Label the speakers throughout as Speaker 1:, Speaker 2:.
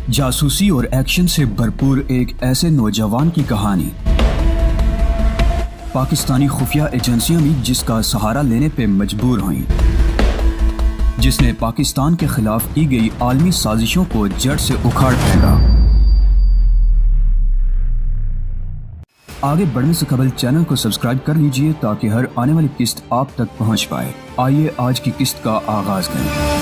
Speaker 1: جاسوسی اور ایکشن سے بھرپور ایک ایسے نوجوان کی کہانی۔ پاکستانی خفیہ ایجنسیاں بھی جس کا سہارا لینے پہ مجبور ہوئیں، جس نے پاکستان کے خلاف کی گئی عالمی سازشوں کو جڑ سے اکھاڑ پھینکا۔ آگے بڑھنے سے قبل چینل کو سبسکرائب کر لیجئے تاکہ ہر آنے والی قسط آپ تک پہنچ پائے۔ آئیے آج کی قسط کا آغاز کریں۔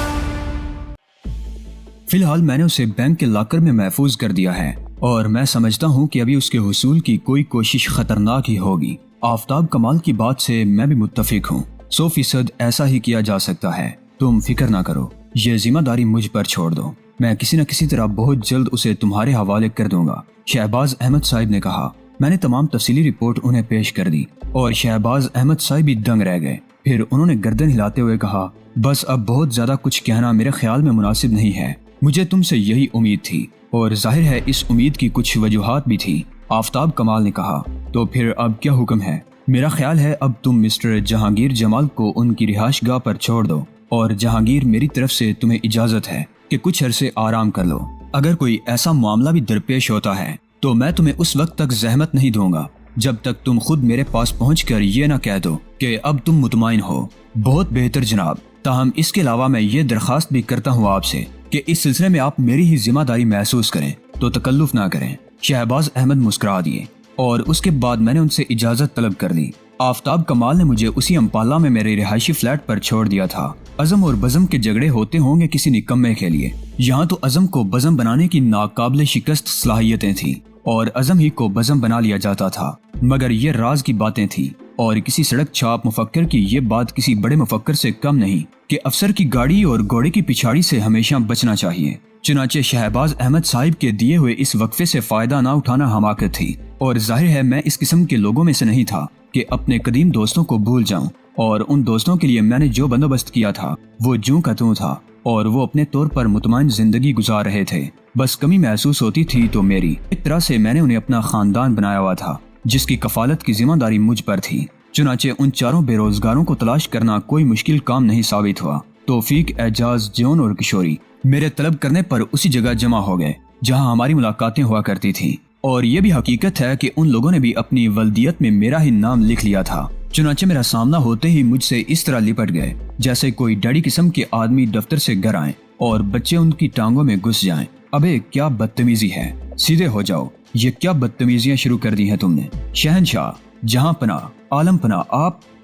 Speaker 1: فی الحال میں نے اسے بینک کے لاکر میں محفوظ کر دیا ہے اور میں سمجھتا ہوں کہ ابھی اس کے حصول کی کوئی کوشش خطرناک ہی ہوگی۔ آفتاب کمال کی بات سے میں بھی متفق ہوں، 100% ایسا ہی کیا جا سکتا ہے۔ تم فکر نہ کرو، یہ ذمہ داری مجھ پر چھوڑ دو، میں کسی نہ کسی طرح بہت جلد اسے تمہارے حوالے کر دوں گا، شہباز احمد صاحب نے کہا۔ میں نے تمام تفصیلی رپورٹ انہیں پیش کر دی اور شہباز احمد صاحب بھی دنگ رہ گئے۔ پھر انہوں نے گردن ہلاتے ہوئے کہا، بس اب بہت زیادہ کچھ کہنا میرے خیال میں مناسب نہیں ہے، مجھے تم سے یہی امید تھی اور ظاہر ہے اس امید کی کچھ وجوہات بھی تھی۔ آفتاب کمال نے کہا، تو پھر اب کیا حکم ہے؟ میرا خیال ہے اب تم مسٹر جہانگیر جمال کو ان کی رہائش گاہ پر چھوڑ دو، اور جہانگیر میری طرف سے تمہیں اجازت ہے کہ کچھ عرصے آرام کر لو۔ اگر کوئی ایسا معاملہ بھی درپیش ہوتا ہے تو میں تمہیں اس وقت تک زحمت نہیں دوں گا جب تک تم خود میرے پاس پہنچ کر یہ نہ کہہ دو کہ اب تم مطمئن ہو۔ بہت بہتر جناب، تاہم اس کے علاوہ میں یہ درخواست بھی کرتا ہوں آپ سے کہ اس سلسلے میں آپ میری ہی ذمہ داری محسوس کریں تو تکلف نہ کریں۔ شہباز احمد مسکرا دیے اور اس کے بعد میں نے ان سے اجازت طلب کر لی۔ آفتاب کمال نے مجھے اسی امپالہ میں میرے رہائشی فلیٹ پر چھوڑ دیا تھا۔ عزم اور بزم کے جھگڑے ہوتے ہوں گے کسی نکمے کے لیے، یہاں تو عزم کو بزم بنانے کی ناقابل شکست صلاحیتیں تھیں اور عزم ہی کو بزم بنا لیا جاتا تھا، مگر یہ راز کی باتیں تھیں اور کسی سڑک چھاپ مفکر کی یہ بات کسی بڑے مفکر سے کم نہیں کہ افسر کی گاڑی اور گھوڑے کی پچھاڑی سے ہمیشہ بچنا چاہیے۔ چنانچہ شہباز احمد صاحب کے دیے ہوئے اس وقفے سے فائدہ نہ اٹھانا حماقت تھی، اور ظاہر ہے میں اس قسم کے لوگوں میں سے نہیں تھا کہ اپنے قدیم دوستوں کو بھول جاؤں، اور ان دوستوں کے لیے میں نے جو بندوبست کیا تھا وہ جوں کا توں تھا، اور وہ اپنے طور پر مطمئن زندگی گزار رہے تھے۔ بس کمی محسوس ہوتی تھی تو میری، ایک طرح سے میں نے انہیں اپنا خاندان بنایا ہوا تھا جس کی کفالت کی ذمہ داری مجھ پر تھی۔ چنانچہ ان چاروں بے روزگاروں کو تلاش کرنا کوئی مشکل کام نہیں ثابت ہوا۔ توفیق، اعجاز، جون اور کشوری میرے طلب کرنے پر اسی جگہ جمع ہو گئے جہاں ہماری ملاقاتیں ہوا کرتی تھیں، اور یہ بھی حقیقت ہے کہ ان لوگوں نے بھی اپنی ولدیت میں میرا ہی نام لکھ لیا تھا۔ چنانچہ میرا سامنا ہوتے ہی مجھ سے اس طرح لپٹ گئے جیسے کوئی ڈیڈی قسم کے آدمی دفتر سے گھر آئیں اور بچے ان کی ٹانگوں میں گھس جائیں۔ ابے کیا بدتمیزی ہے، سیدھے ہو جاؤ، یہ کیا بدتمیزیاں شروع کر دی ہیں تم نے؟ شہنشاہ، جہاں پناہ، عالم پناہ،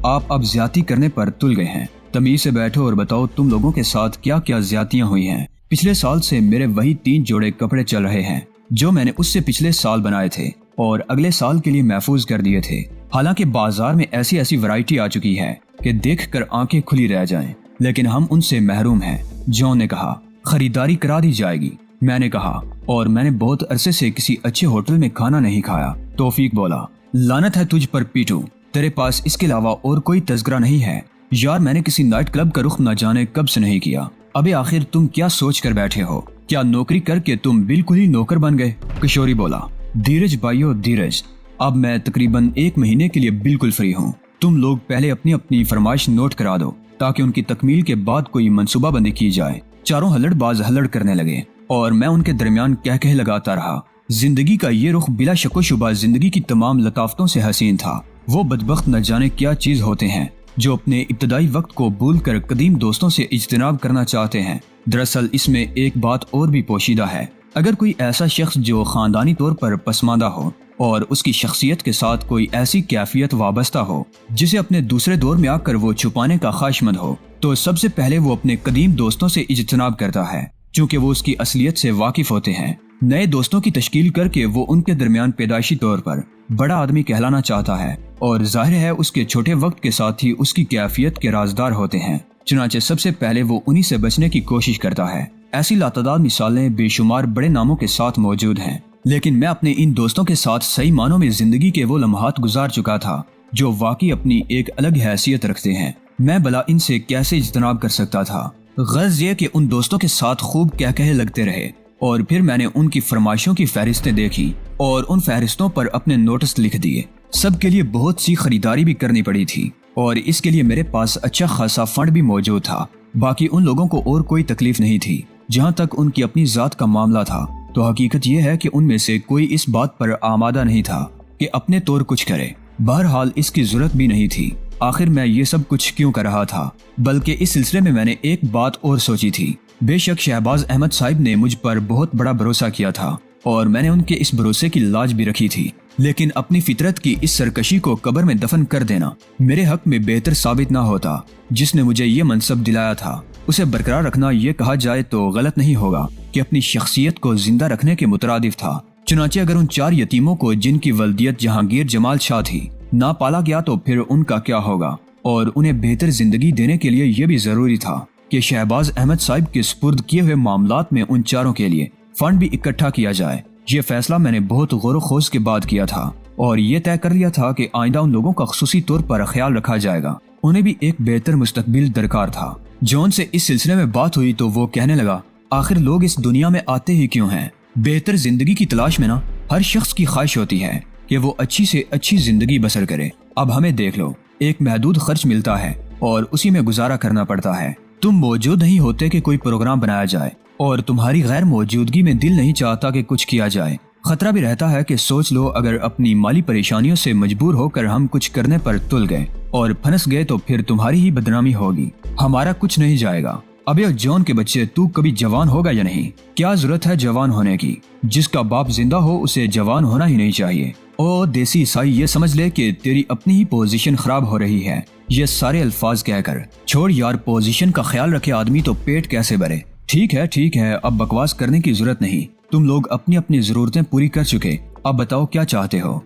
Speaker 1: آپ اب زیادتی کرنے پر تل گئے ہیں۔ تمیز سے بیٹھو اور بتاؤ تم لوگوں کے ساتھ کیا کیا زیادتیاں ہوئی ہیں۔ پچھلے سال سے میرے وہی 3 جوڑے کپڑے چل رہے ہیں جو میں نے اس سے پچھلے سال بنائے تھے اور اگلے سال کے لیے محفوظ کر دیے تھے۔ حالانکہ بازار میں ایسی ورائٹی آ چکی ہے کہ دیکھ کر آنکھیں کھلی رہ جائیں، لیکن ہم ان سے محروم ہیں۔ جون نے کہا، خریداری کرا دی جائے گی۔ میں نے کہا، اور میں نے بہت عرصے سے کسی اچھے ہوٹل میں کھانا نہیں کھایا۔ توفیق بولا، لعنت ہے تجھ پر پیٹو، تیرے پاس اس کے علاوہ اور کوئی تذکرہ نہیں ہے؟ یار میں نے کسی نائٹ کلب کا رخ نہ جانے کب سے نہیں کیا۔ ابے آخر تم کیا سوچ کر بیٹھے ہو؟ کیا نوکری کر کے تم بالکل ہی نوکر بن گئے؟ کشوری بولا، دھیرج بھائیو دھیرج، اب میں تقریباً 1 مہینے کے لیے بالکل فری ہوں۔ تم لوگ پہلے اپنی اپنی فرمائش نوٹ کرا دو تاکہ ان کی تکمیل کے بعد کوئی منصوبہ بندی کی جائے۔ چاروں ہلڑ باز ہلڑ کرنے لگے اور میں ان کے درمیان کہہ لگاتا رہا۔ زندگی کا یہ رخ بلا شک و شبہ زندگی کی تمام لطافتوں سے حسین تھا۔ وہ بدبخت نہ جانے کیا چیز ہوتے ہیں جو اپنے ابتدائی وقت کو بھول کر قدیم دوستوں سے اجتناب کرنا چاہتے ہیں۔ دراصل اس میں ایک بات اور بھی پوشیدہ ہے۔ اگر کوئی ایسا شخص جو خاندانی طور پر پسماندہ ہو اور اس کی شخصیت کے ساتھ کوئی ایسی کیفیت وابستہ ہو جسے اپنے دوسرے دور میں آ کر وہ چھپانے کا خواہشمند ہو، تو سب سے پہلے وہ اپنے قدیم دوستوں سے اجتناب کرتا ہے، چونکہ وہ اس کی اصلیت سے واقف ہوتے ہیں۔ نئے دوستوں کی تشکیل کر کے وہ ان کے درمیان پیدائشی طور پر بڑا آدمی کہلانا چاہتا ہے، اور ظاہر ہے اس کے چھوٹے وقت کے ساتھ ہی اس کی کیفیت کے رازدار ہوتے ہیں۔ چنانچہ سب سے پہلے وہ انہی سے بچنے کی کوشش کرتا ہے۔ ایسی لاتعداد مثالیں بے شمار بڑے ناموں کے ساتھ موجود ہیں، لیکن میں اپنے ان دوستوں کے ساتھ صحیح معنوں میں زندگی کے وہ لمحات گزار چکا تھا جو واقعی اپنی ایک الگ حیثیت رکھتے ہیں۔ میں بلا ان سے کیسے اجتناب کر سکتا تھا؟ غرض یہ کہ ان دوستوں کے ساتھ خوب کہے لگتے رہے، اور پھر میں نے ان کی فرمائشوں کی فہرستیں دیکھی اور ان فہرستوں پر اپنے نوٹس لکھ دیے۔ سب کے لیے بہت سی خریداری بھی کرنی پڑی تھی اور اس کے لیے میرے پاس اچھا خاصا فنڈ بھی موجود تھا۔ باقی ان لوگوں کو اور کوئی تکلیف نہیں تھی۔ جہاں تک ان کی اپنی ذات کا معاملہ تھا تو حقیقت یہ ہے کہ ان میں سے کوئی اس بات پر آمادہ نہیں تھا کہ اپنے طور کچھ کرے۔ بہرحال اس کی ضرورت بھی نہیں تھی۔ آخر میں یہ سب کچھ کیوں کر رہا تھا؟ بلکہ اس سلسلے میں نے ایک بات اور سوچی تھی۔ بے شک شہباز احمد صاحب نے مجھ پر بہت بڑا بھروسہ کیا تھا اور میں نے ان کے اس بھروسے کی لاج بھی رکھی تھی، لیکن اپنی فطرت کی اس سرکشی کو قبر میں دفن کر دینا میرے حق میں بہتر ثابت نہ ہوتا۔ جس نے مجھے یہ منصب دلایا تھا اسے برقرار رکھنا، یہ کہا جائے تو غلط نہیں ہوگا کہ اپنی شخصیت کو زندہ رکھنے کے مترادف تھا۔ چنانچہ اگر ان 4 یتیموں کو جن کی ولدیت جہانگیر جمال شاہ تھی نہ پالا گیا تو پھر ان کا کیا ہوگا؟ اور انہیں بہتر زندگی دینے کے لیے یہ بھی ضروری تھا کہ شہباز احمد صاحب کے سپرد کیے ہوئے معاملات میں ان 4 کے لیے فنڈ بھی اکٹھا کیا جائے۔ یہ فیصلہ میں نے بہت غور و خوض کے بعد کیا تھا اور یہ طے کر لیا تھا کہ آئندہ ان لوگوں کا خصوصی طور پر خیال رکھا جائے گا۔ انہیں بھی ایک بہتر مستقبل درکار تھا۔ جون سے اس سلسلے میں بات ہوئی تو وہ کہنے لگا، آخر لوگ اس دنیا میں آتے ہی کیوں ہیں؟ بہتر زندگی کی تلاش میں ہر شخص کی خواہش ہوتی ہے کہ وہ اچھی سے اچھی زندگی بسر کرے۔ اب ہمیں دیکھ لو، ایک محدود خرچ ملتا ہے اور اسی میں گزارا کرنا پڑتا ہے۔ تم موجود نہیں ہوتے کہ کوئی پروگرام بنایا جائے اور تمہاری غیر موجودگی میں دل نہیں چاہتا کہ کچھ کیا جائے۔ خطرہ بھی رہتا ہے کہ سوچ لو اگر اپنی مالی پریشانیوں سے مجبور ہو کر ہم کچھ کرنے پر تل گئے اور پھنس گئے تو پھر تمہاری ہی بدنامی ہوگی، ہمارا کچھ نہیں جائے گا۔ ابے جون کے بچے، تو کبھی جوان ہوگا یا نہیں؟ کیا ضرورت ہے جوان ہونے کی؟ جس کا باپ زندہ ہو اسے جوان ہونا ہی نہیں چاہیے۔ او دیسی عیسائی، یہ سمجھ لے کہ تیری اپنی ہی پوزیشن خراب ہو رہی ہے۔ یہ سارے الفاظ کہہ کر چھوڑ یار، پوزیشن کا خیال رکھے آدمی تو پیٹ کیسے بھرے۔ ٹھیک ہے، اب بکواس کرنے کی ضرورت نہیں۔ تم لوگ اپنی اپنی ضرورتیں پوری کر چکے، اب بتاؤ کیا چاہتے ہو؟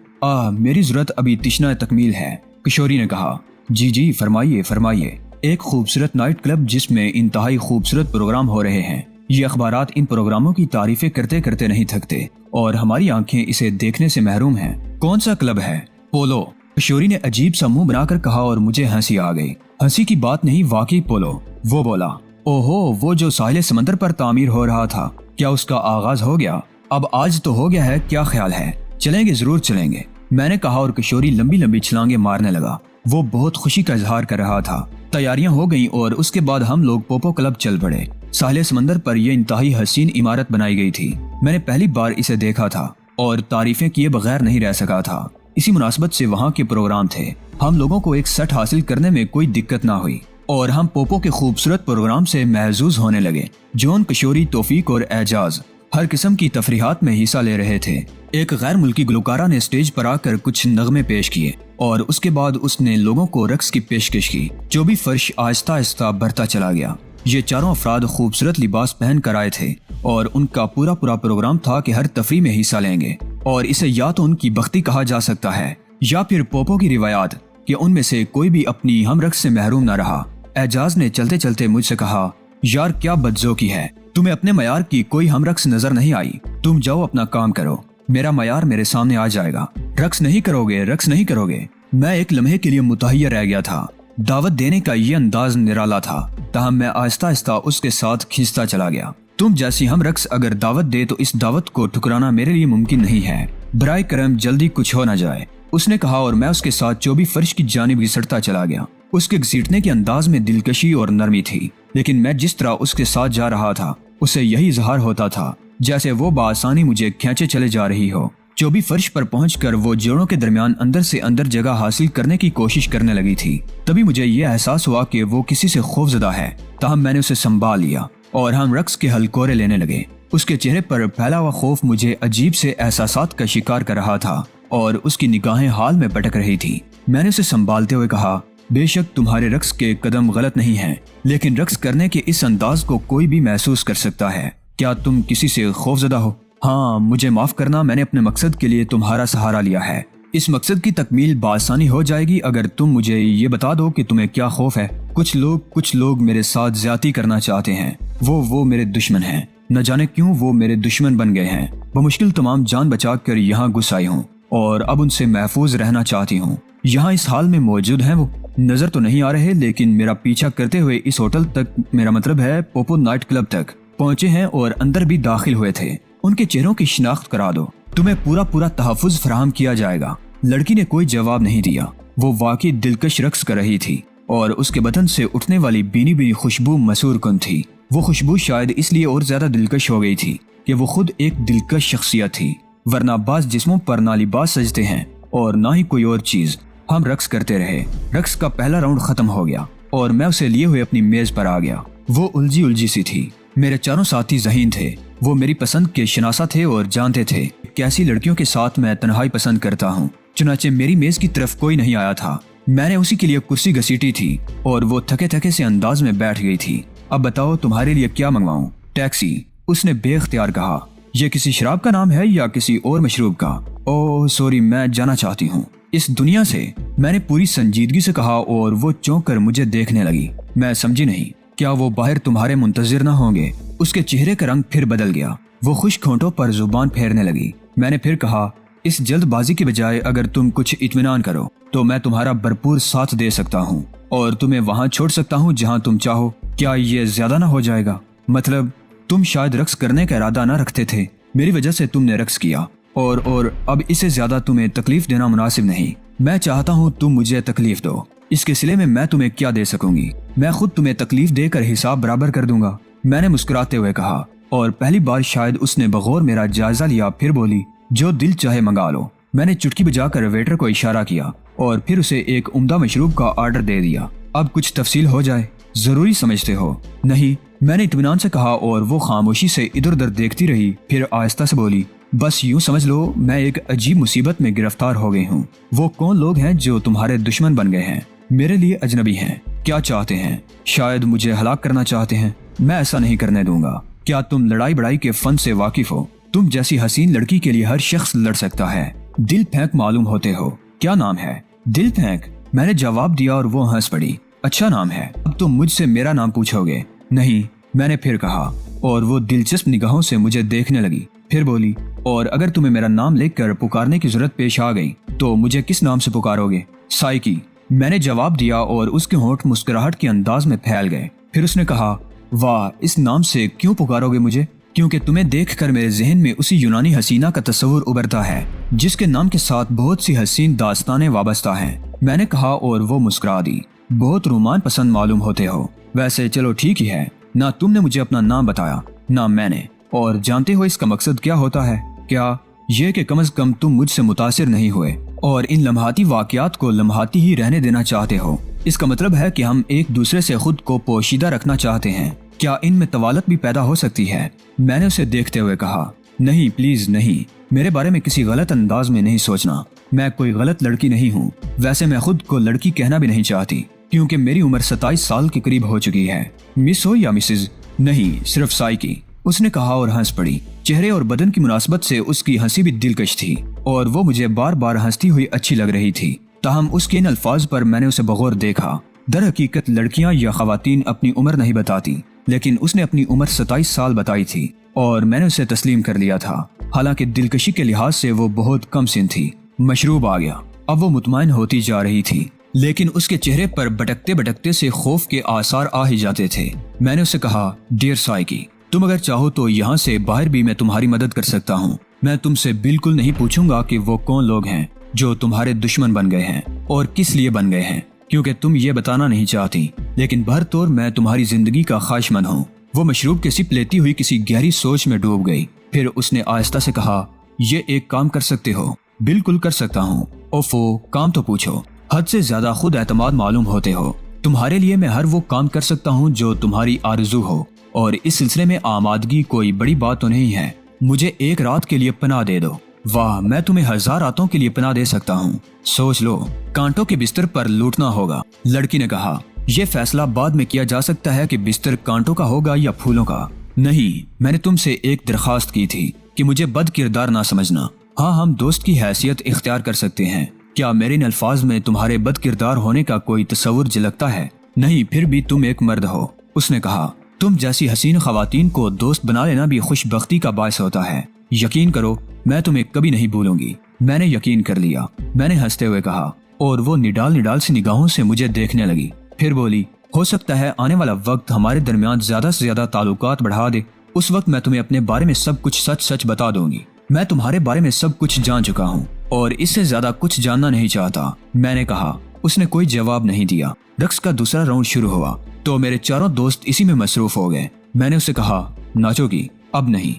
Speaker 1: میری ضرورت ابھی تشنہ تکمیل ہے، کشوری نے کہا۔ جی فرمائیے۔ ایک خوبصورت نائٹ کلب جس میں انتہائی خوبصورت پروگرام ہو رہے ہیں۔ یہ اخبارات ان پروگراموں کی تعریفیں کرتے کرتے نہیں تھکتے اور ہماری آنکھیں اسے دیکھنے سے محروم ہیں۔ کون سا کلب ہے؟ پولو، کشوری نے عجیب سا منہ بنا کر کہا اور مجھے ہنسی آ گئی۔ ہنسی کی بات نہیں، واقعی پولو۔ وہ بولا، اوہو، وہ جو ساحل سمندر پر تعمیر ہو رہا تھا، کیا اس کا آغاز ہو گیا؟ اب آج تو ہو گیا ہے، کیا خیال ہے؟ چلیں گے، ضرور چلیں گے، میں نے کہا اور کشوری لمبی لمبی چھلانگیں مارنے لگا۔ وہ بہت خوشی کا اظہار کر رہا تھا۔ تیاریاں ہو گئیں اور اس کے بعد ہم لوگ پوپو کلب چل پڑے۔ ساحل سمندر پر یہ انتہائی حسین عمارت بنائی گئی تھی۔ میں نے پہلی بار اسے دیکھا تھا اور تعریفیں کیے بغیر نہیں رہ سکا تھا۔ اسی مناسبت سے وہاں کے پروگرام تھے۔ ہم لوگوں کو ایک سیٹ حاصل کرنے میں کوئی دقت نہ ہوئی اور ہم پوپو کے خوبصورت پروگرام سے محظوظ ہونے لگے۔ جون، کشوری، توفیق اور اعجاز ہر قسم کی تفریحات میں حصہ لے رہے تھے۔ ایک غیر ملکی گلوکارہ نے اسٹیج پر آ کر کچھ نغمے پیش کیے اور اس کے بعد اس نے لوگوں کو رقص کی پیشکش کی، جو بھی فرش آہستہ آہستہ بڑھتا چلا گیا۔ یہ چاروں افراد خوبصورت لباس پہن کر آئے تھے اور ان کا پورا پروگرام تھا کہ ہر تفریح میں حصہ لیں گے، اور اسے یا تو ان کی بختی کہا جا سکتا ہے یا پھر پوپو کی روایات کہ ان میں سے کوئی بھی اپنی ہم رقص سے محروم نہ رہا۔ اعجاز نے چلتے چلتے مجھ سے کہا، یار کیا بدذوقی ہے، تمہیں اپنے معیار کی کوئی ہم رقص نظر نہیں آئی؟ تم جاؤ اپنا کام کرو، میرا معیار میرے سامنے آ جائے گا۔ رقص نہیں کرو گے۔ میں ایک لمحے کے لیے متحیر رہ گیا تھا۔ دعوت دینے کا یہ انداز نرالا تھا، تاہم میں آہستہ آہستہ اس کے ساتھ کھینچتا چلا گیا۔ تم جیسی ہم رقص اگر دعوت دے تو اس دعوت کو ٹھکرانا میرے لیے ممکن نہیں ہے۔ برائے کرم جلدی کچھ ہو نہ جائے، اس نے کہا اور میں اس کے ساتھ چوبی فرش کی جانب گھسٹتا چلا گیا۔ اس کے گھسیٹنے کے انداز میں دلکشی اور نرمی تھی، لیکن میں جس طرح اس کے ساتھ جا رہا تھا اسے یہی اظہار ہوتا تھا جیسے وہ بآسانی مجھے کھینچے چلے جا رہی ہو۔ چوبی فرش پر پہنچ کر وہ جوڑوں کے درمیان اندر سے اندر جگہ حاصل کرنے کی کوشش کرنے لگی تھی۔ تبھی مجھے یہ احساس ہوا کہ وہ کسی سے خوفزدہ ہے، تاہم میں نے اسے سنبھال لیا اور ہم رقص کے ہلکورے لینے لگے۔ اس کے چہرے پر پھیلا ہوا خوف مجھے عجیب سے احساسات کا شکار کر رہا تھا اور اس کی نگاہیں حال میں بھٹک رہی تھی۔ میں نے اسے سنبھالتے ہوئے کہا، بے شک تمہارے رقص کے قدم غلط نہیں ہیں، لیکن رقص کرنے کے اس انداز کو کوئی بھی محسوس کر سکتا ہے۔ کیا تم کسی سے خوفزدہ ہو؟ ہاں، مجھے معاف کرنا، میں نے اپنے مقصد کے لیے تمہارا سہارا لیا ہے۔ اس مقصد کی تکمیل بآسانی ہو جائے گی اگر تم مجھے یہ بتا دو کہ تمہیں کیا خوف ہے۔ کچھ لوگ میرے ساتھ زیادتی کرنا چاہتے ہیں، وہ میرے دشمن ہیں، نہ جانے کیوں وہ میرے دشمن بن گئے ہیں۔ بمشکل تمام جان بچا کر یہاں گھس آئی ہوں اور اب ان سے محفوظ رہنا چاہتی ہوں۔ یہاں اس حال میں موجود ہیں، وہ نظر تو نہیں آ رہے لیکن میرا پیچھا کرتے ہوئے اس ہوٹل تک، میرا مطلب ہے پوپو نائٹ کلب تک پہنچے ہیں اور اندر بھی داخل ہوئے تھے۔ ان کے چہروں کی شناخت کرا دو، تمہیں پورا تحفظ فراہم کیا جائے گا۔ لڑکی نے کوئی جواب نہیں دیا۔ وہ واقعی دلکش رقص کر رہی تھی اور اس کے بدن سے اٹھنے والی بینی خوشبو مسحور کن تھی۔ وہ خوشبو شاید اس لیے اور زیادہ دلکش ہو گئی تھی کہ وہ خود ایک دلکش شخصیت تھی، ورنہ بعض جسموں پر نہ لباس سجتے ہیں اور نہ ہی کوئی اور چیز۔ ہم رقص کرتے رہے۔ رقص کا پہلا راؤنڈ ختم ہو گیا اور میں اسے لیے ہوئے اپنی میز پر آ گیا۔ وہ الجھی سی تھی۔ میرے چاروں ساتھی ذہین تھے۔ وہ میری پسند کے شناسا تھے اور جانتے تھے کیسی لڑکیوں کے ساتھ میں تنہائی پسند کرتا ہوں۔ چنانچہ میری میز کی طرف کوئی نہیں آیا تھا۔ میں نے اسی کے لیے کرسی گھسیٹی تھی اور وہ تھکے سے انداز میں بیٹھ گئی تھی۔ اب بتاؤ تمہارے لیے کیا منگواؤں؟ ٹیکسی، اس نے بے اختیار کہا۔ یہ کسی شراب کا نام ہے یا کسی اور مشروب کا؟ اوہ سوری، میں جانا چاہتی ہوں اس دنیا سے، میں نے پوری سنجیدگی سے کہا اور وہ چونک کر مجھے دیکھنے لگی۔ میں سمجھی نہیں، کیا وہ باہر تمہارے منتظر نہ ہوں گے؟ اس کے چہرے کا رنگ پھر بدل گیا۔ وہ خشک ہونٹوں پر زبان پھیرنے لگی۔ میں نے پھر کہا، اس جلد بازی کے بجائے اگر تم کچھ اطمینان کرو تو میں تمہارا بھرپور ساتھ دے سکتا ہوں اور تمہیں وہاں چھوڑ سکتا ہوں جہاں تم چاہو۔ کیا یہ زیادہ نہ ہو جائے گا؟ مطلب تم شاید رقص کرنے کا ارادہ نہ رکھتے تھے، میری وجہ سے تم نے رقص کیا اور اب اسے زیادہ تمہیں تکلیف دینا مناسب نہیں۔ میں چاہتا ہوں تم مجھے تکلیف دو، اس کے سلے میں تمہیں کیا دے سکوں گی؟ میں خود تمہیں تکلیف دے کر حساب برابر کر دوں گا، میں نے مسکراتے ہوئے کہا، اور پہلی بار شاید اس نے بغور میرا جائزہ لیا پھر بولی، جو دل چاہے منگا لو۔ میں نے چٹکی بجا کر ویٹر کو اشارہ کیا اور پھر اسے ایک عمدہ مشروب کا آرڈر دے دیا۔ اب کچھ تفصیل ہو جائے، ضروری سمجھتے ہو؟ نہیں، میں نے اطمینان سے کہا اور وہ خاموشی سے ادھر ادھر دیکھتی رہی، پھر آہستہ سے بولی، بس یوں سمجھ لو میں ایک عجیب مصیبت میں گرفتار ہو گئی ہوں۔ وہ کون لوگ ہیں جو تمہارے دشمن بن گئے ہیں؟ میرے لیے اجنبی ہیں۔ کیا چاہتے ہیں؟ شاید مجھے ہلاک کرنا چاہتے ہیں۔ میں ایسا نہیں کرنے دوں گا۔ کیا تم لڑائی بڑائی کے فن سے واقف ہو؟ تم جیسی حسین لڑکی کے لیے ہر شخص لڑ سکتا ہے۔ دل پھینک معلوم ہوتے ہو۔ کیا نام ہے؟ دل پھینک، میں نے جواب دیا اور وہ ہنس پڑی۔ اچھا نام ہے، اب تم مجھ سے میرا نام پوچھو گے؟ نہیں، میں نے پھر کہا، اور وہ دلچسپ نگاہوں سے مجھے دیکھنے لگی، پھر بولی، اور اگر تمہیں میرا نام لکھ کر پکارنے کی ضرورت پیش آ گئی تو مجھے کس نام سے پکارو گے؟ سائیکی، میں نے جواب دیا اور اس کے ہونٹ مسکراہٹ کے انداز میں پھیل گئے۔ پھر اس نے کہا، واہ، اس نام سے کیوں پکارو گے مجھے؟ کیونکہ تمہیں دیکھ کر میرے ذہن میں اسی یونانی حسینہ کا تصور ابھرتا ہے جس کے نام کے ساتھ بہت سی حسین داستانیں وابستہ ہیں، میں نے کہا اور وہ مسکرا دی۔ بہت رومان پسند معلوم ہوتے ہو۔ ویسے چلو ٹھیک ہی ہے، نہ تم نے مجھے اپنا نام بتایا نہ میں نے، اور جانتے ہو اس کا مقصد کیا ہوتا ہے؟ کیا یہ کہ کم از کم تم مجھ سے متاثر نہیں ہوئے اور ان لمحاتی واقعات کو لمحاتی ہی رہنے دینا چاہتے ہو۔ اس کا مطلب ہے کہ ہم ایک دوسرے سے خود کو پوشیدہ رکھنا چاہتے ہیں۔ کیا ان میں طوالت بھی پیدا ہو سکتی ہے؟ میں نے اسے دیکھتے ہوئے کہا، نہیں پلیز نہیں، میرے بارے میں کسی غلط انداز میں نہیں سوچنا، میں کوئی غلط لڑکی نہیں ہوں۔ ویسے میں خود کو لڑکی کہنا بھی نہیں چاہتی کیونکہ میری عمر 27 سال کے قریب ہو چکی ہے۔ مس ہو یا مسز؟ نہیں، صرف سائیکی، اس نے کہا اور ہنس پڑی۔ چہرے اور بدن کی مناسبت سے اس کی ہنسی بھی دلکش تھی اور وہ مجھے بار بار ہنستی ہوئی اچھی لگ رہی تھی، تاہم اس کے ان الفاظ پر میں نے اسے بغور دیکھا۔ در حقیقت لڑکیاں یا خواتین اپنی عمر نہیں بتاتی، لیکن اس نے اپنی عمر 27 سال بتائی تھی اور میں نے اسے تسلیم کر لیا تھا، حالانکہ دلکشی کے لحاظ سے وہ بہت کم سن تھی۔ مشروب آ گیا۔ اب وہ مطمئن ہوتی جا رہی تھی، لیکن اس کے چہرے پر بھٹکتے بھٹکتے سے خوف کے آثار آ ہی جاتے تھے۔ میں نے اسے کہا، ڈیئر سائیکی، تم اگر چاہو تو یہاں سے باہر بھی میں تمہاری مدد کر سکتا ہوں۔ میں تم سے بالکل نہیں پوچھوں گا کہ وہ کون لوگ ہیں جو تمہارے دشمن بن گئے ہیں اور کس لیے بن گئے ہیں، کیونکہ تم یہ بتانا نہیں چاہتی، لیکن بہرطور میں تمہاری زندگی کا خواہش مند ہوں۔ وہ مشروب کے سپ لیتی ہوئی کسی گہری سوچ میں ڈوب گئی، پھر اس نے آہستہ سے کہا، یہ ایک کام کر سکتے ہو؟ بالکل کر سکتا ہوں۔ اوفو، کام تو پوچھو، حد سے زیادہ خود اعتماد معلوم ہوتے ہو۔ تمہارے لیے میں ہر وہ کام کر سکتا ہوں جو تمہاری آرزو ہو، اور اس سلسلے میں آمادگی کوئی بڑی بات تو نہیں ہے۔ مجھے ایک رات کے لیے پناہ دے دو۔ واہ، میں تمہیں 1000 راتوں کے لیے پناہ دے سکتا ہوں۔ سوچ لو، کانٹوں کے بستر پر لوٹنا ہوگا۔ لڑکی نے کہا، یہ فیصلہ بعد میں کیا جا سکتا ہے کہ بستر کانٹوں کا ہوگا یا پھولوں کا۔ نہیں، میں نے تم سے ایک درخواست کی تھی کہ مجھے بد کردار نہ سمجھنا۔ ہاں، ہم دوست کی حیثیت اختیار کر سکتے ہیں۔ کیا میرے ان الفاظ میں تمہارے بد کردار ہونے کا کوئی تصور جھلکتا ہے؟ نہیں، پھر بھی تم ایک مرد ہو، اس نے کہا۔ تم جیسی حسین خواتین کو دوست بنا لینا بھی خوش بختی کا باعث ہوتا ہے۔ یقین کرو، میں تمہیں کبھی نہیں بھولوں گی۔ میں نے یقین کر لیا، میں نے ہنستے ہوئے کہا، اور وہ نڈال سی نگاہوں سے مجھے دیکھنے لگی، پھر بولی، ہو سکتا ہے آنے والا وقت ہمارے درمیان زیادہ سے زیادہ تعلقات بڑھا دے۔ اس وقت میں تمہیں اپنے بارے میں سب کچھ سچ بتا دوں گی۔ میں تمہارے بارے میں سب کچھ جان چکا ہوں اور اس سے زیادہ کچھ جاننا نہیں چاہتا، میں نے کہا۔ اس نے کوئی جواب نہیں دیا۔ رقص کا دوسرا راؤنڈ شروع ہوا تو میرے چاروں دوست اسی میں مصروف ہو گئے۔ میں نے اسے کہا، ناچو گی؟ اب نہیں،